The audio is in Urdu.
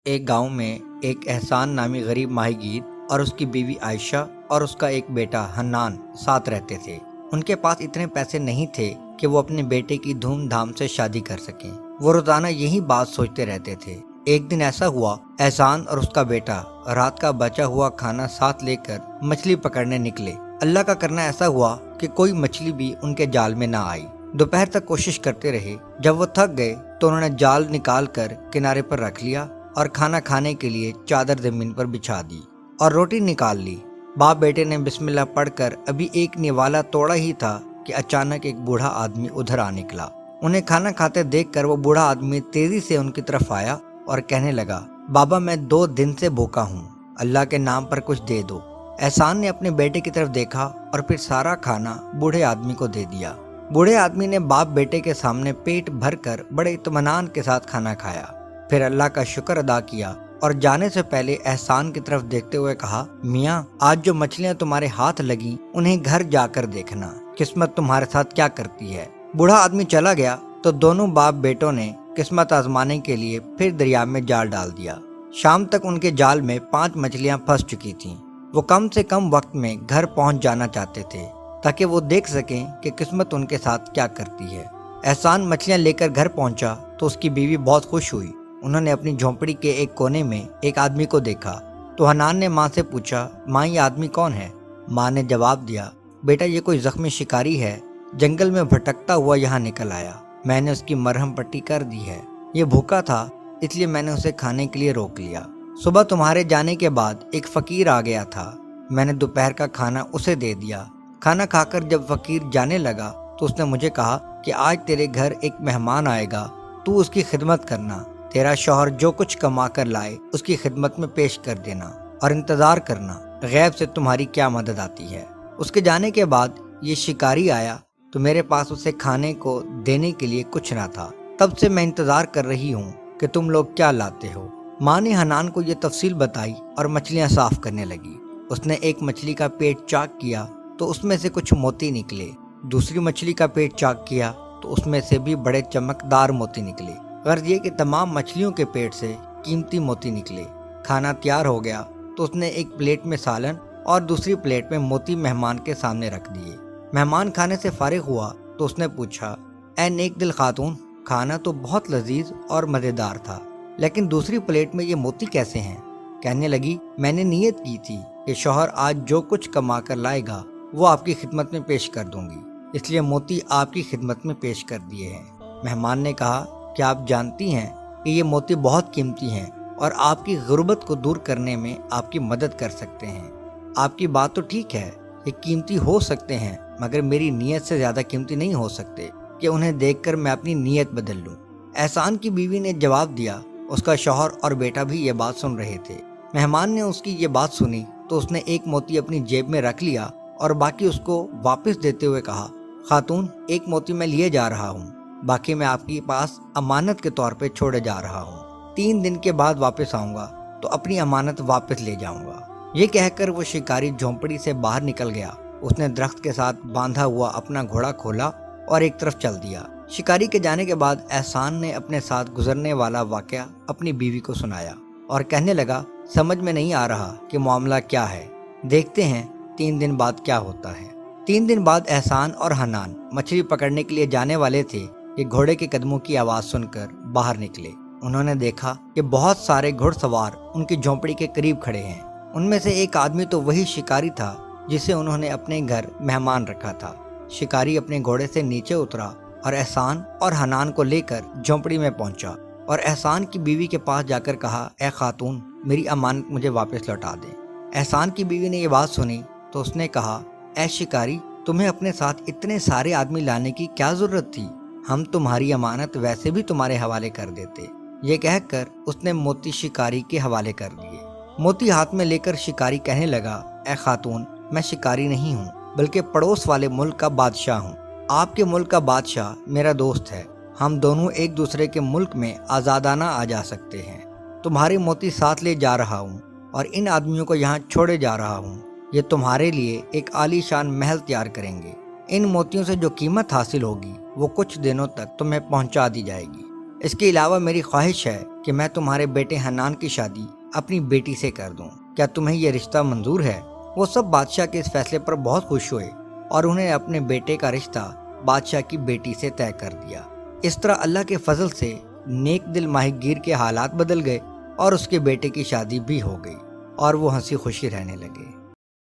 ایک گاؤں میں ایک احسان نامی غریب ماہی گیر اور اس کی بیوی عائشہ اور اس کا ایک بیٹا حنان ساتھ رہتے تھے۔ ان کے پاس اتنے پیسے نہیں تھے کہ وہ اپنے بیٹے کی دھوم دھام سے شادی کر سکیں۔ وہ روزانہ یہی بات سوچتے رہتے تھے۔ ایک دن ایسا ہوا، احسان اور اس کا بیٹا رات کا بچا ہوا کھانا ساتھ لے کر مچھلی پکڑنے نکلے۔ اللہ کا کرنا ایسا ہوا کہ کوئی مچھلی بھی ان کے جال میں نہ آئی۔ دوپہر تک کوشش کرتے رہے۔ جب وہ تھک گئے تو انہوں نے جال نکال کر کنارے پر رکھ لیا اور کھانا کھانے کے لیے چادر زمین پر بچھا دی اور روٹی نکال لی۔ باپ بیٹے نے بسم اللہ پڑھ کر ابھی ایک نوالا توڑا ہی تھا کہ اچانک ایک بوڑھا آدمی ادھر آ نکلا۔ انہیں کھانا کھاتے دیکھ کر وہ بوڑھا آدمی تیزی سے ان کی طرف آیا اور کہنے لگا، بابا میں 2 دن سے بھوکا ہوں، اللہ کے نام پر کچھ دے دو۔ احسان نے اپنے بیٹے کی طرف دیکھا اور پھر سارا کھانا بوڑھے آدمی کو دے دیا۔ بوڑھے آدمی نے باپ بیٹے کے سامنے پیٹ بھر کر بڑے اطمینان کے ساتھ کھانا کھایا، پھر اللہ کا شکر ادا کیا اور جانے سے پہلے احسان کی طرف دیکھتے ہوئے کہا، میاں آج جو مچھلیاں تمہارے ہاتھ لگیں انہیں گھر جا کر دیکھنا، قسمت تمہارے ساتھ کیا کرتی ہے۔ بوڑھا آدمی چلا گیا تو دونوں باپ بیٹوں نے قسمت آزمانے کے لیے پھر دریا میں جال ڈال دیا۔ شام تک ان کے جال میں 5 مچھلیاں پھنس چکی تھیں۔ وہ کم سے کم وقت میں گھر پہنچ جانا چاہتے تھے تاکہ وہ دیکھ سکیں کہ قسمت ان کے ساتھ کیا کرتی ہے۔ احسان مچھلیاں لے کر گھر پہنچا تو اس کی بیوی بہت خوش ہوئی۔ انہوں نے اپنی جھونپڑی کے ایک کونے میں ایک آدمی کو دیکھا تو حنان نے ماں سے پوچھا، ماں یہ آدمی کون ہے؟ ماں نے جواب دیا، بیٹا یہ کوئی زخمی شکاری ہے، جنگل میں بھٹکتا ہوا یہاں نکل آیا، میں نے اس کی مرہم پٹی کر دی ہے، یہ بھوکا تھا اس لیے میں نے اسے کھانے کے لیے روک لیا۔ صبح تمہارے جانے کے بعد ایک فقیر آ گیا تھا، میں نے دوپہر کا کھانا اسے دے دیا۔ کھانا کھا کر جب فقیر جانے لگا تو اس نے مجھے کہا کہ آج تیرے گھر ایک مہمان آئے گا، تو اس کی خدمت کرنا، تیرا شوہر جو کچھ کما کر لائے اس کی خدمت میں پیش کر دینا اور انتظار کرنا، غیب سے تمہاری کیا مدد آتی ہے۔ اس کے جانے کے بعد یہ شکاری آیا تو میرے پاس اسے کھانے کو دینے کے لیے کچھ نہ تھا، تب سے میں انتظار کر رہی ہوں کہ تم لوگ کیا لاتے ہو۔ ماں نے حنان کو یہ تفصیل بتائی اور مچھلیاں صاف کرنے لگی۔ اس نے ایک مچھلی کا پیٹ چاک کیا تو اس میں سے کچھ موتی نکلے، دوسری مچھلی کا پیٹ چاک کیا تو اس میں سے بھی بڑے چمکدار موتی نکلے، غرض یہ کہ تمام مچھلیوں کے پیٹ سے قیمتی موتی نکلے۔ کھانا تیار ہو گیا تو اس نے ایک پلیٹ میں سالن اور دوسری پلیٹ میں موتی مہمان کے سامنے رکھ دیے۔ مہمان کھانے سے فارغ ہوا تو اس نے پوچھا، اے نیک دل خاتون، کھانا تو بہت لذیذ اور مزیدار تھا، لیکن دوسری پلیٹ میں یہ موتی کیسے ہیں؟ کہنے لگی، میں نے نیت کی تھی کہ شوہر آج جو کچھ کما کر لائے گا وہ آپ کی خدمت میں پیش کر دوں گی، اس لیے موتی آپ کی خدمت میں پیش کر دیے ہیں۔ مہمان نے کہا، کیا آپ جانتی ہیں کہ یہ موتی بہت قیمتی ہیں اور آپ کی غربت کو دور کرنے میں آپ کی مدد کر سکتے ہیں؟ آپ کی بات تو ٹھیک ہے، یہ قیمتی ہو سکتے ہیں مگر میری نیت سے زیادہ قیمتی نہیں ہو سکتے کہ انہیں دیکھ کر میں اپنی نیت بدل لوں۔ احسان کی بیوی نے جواب دیا، اس کا شوہر اور بیٹا بھی یہ بات سن رہے تھے۔ مہمان نے اس کی یہ بات سنی تو اس نے ایک موتی اپنی جیب میں رکھ لیا اور باقی اس کو واپس دیتے ہوئے کہا، خاتون ایک موتی میں لیے جا رہا ہوں، باقی میں آپ کے پاس امانت کے طور پہ چھوڑے جا رہا ہوں، 3 دن کے بعد واپس آؤں گا تو اپنی امانت واپس لے جاؤں گا۔ یہ کہہ کر وہ شکاری جھونپڑی سے باہر نکل گیا۔ اس نے درخت کے ساتھ باندھا ہوا اپنا گھوڑا کھولا اور ایک طرف چل دیا۔ شکاری کے جانے کے بعد احسان نے اپنے ساتھ گزرنے والا واقعہ اپنی بیوی کو سنایا اور کہنے لگا، سمجھ میں نہیں آ رہا کہ معاملہ کیا ہے، دیکھتے ہیں 3 دن بعد کیا ہوتا ہے۔ 3 دن بعد احسان اور حنان مچھلی پکڑنے کے لیے جانے والے تھے کہ گھوڑے کے قدموں کی آواز سن کر باہر نکلے۔ انہوں نے دیکھا کہ بہت سارے گھڑ سوار ان کی جھونپڑی کے قریب کھڑے ہیں۔ ان میں سے ایک آدمی تو وہی شکاری تھا جسے انہوں نے اپنے گھر مہمان رکھا تھا۔ شکاری اپنے گھوڑے سے نیچے اترا اور احسان اور حنان کو لے کر جھونپڑی میں پہنچا اور احسان کی بیوی کے پاس جا کر کہا، اے خاتون میری امانت مجھے واپس لوٹا دیں۔ احسان کی بیوی نے یہ بات سنی تو اس نے کہا، اے شکاری تمہیں اپنے ساتھ اتنے سارے آدمی لانے کی کیا ضرورت تھی، ہم تمہاری امانت ویسے بھی تمہارے حوالے کر دیتے۔ یہ کہہ کر اس نے موتی شکاری کے حوالے کر دیے۔ موتی ہاتھ میں لے کر شکاری کہنے لگا، اے خاتون میں شکاری نہیں ہوں بلکہ پڑوس والے ملک کا بادشاہ ہوں، آپ کے ملک کا بادشاہ میرا دوست ہے، ہم دونوں ایک دوسرے کے ملک میں آزادانہ آ جا سکتے ہیں۔ تمہارے موتی ساتھ لے جا رہا ہوں اور ان آدمیوں کو یہاں چھوڑے جا رہا ہوں، یہ تمہارے لیے ایک عالی شان محل تیار کریں گے، ان موتیوں سے جو قیمت حاصل ہوگی وہ کچھ دنوں تک تمہیں پہنچا دی جائے گی۔ اس کے علاوہ میری خواہش ہے کہ میں تمہارے بیٹے حنان کی شادی اپنی بیٹی سے کر دوں، کیا تمہیں یہ رشتہ منظور ہے؟ وہ سب بادشاہ کے اس فیصلے پر بہت خوش ہوئے اور انہیں اپنے بیٹے کا رشتہ بادشاہ کی بیٹی سے طے کر دیا۔ اس طرح اللہ کے فضل سے نیک دل ماہی گیر کے حالات بدل گئے اور اس کے بیٹے کی شادی بھی ہو گئی اور وہ ہنسی خوشی رہنے لگے۔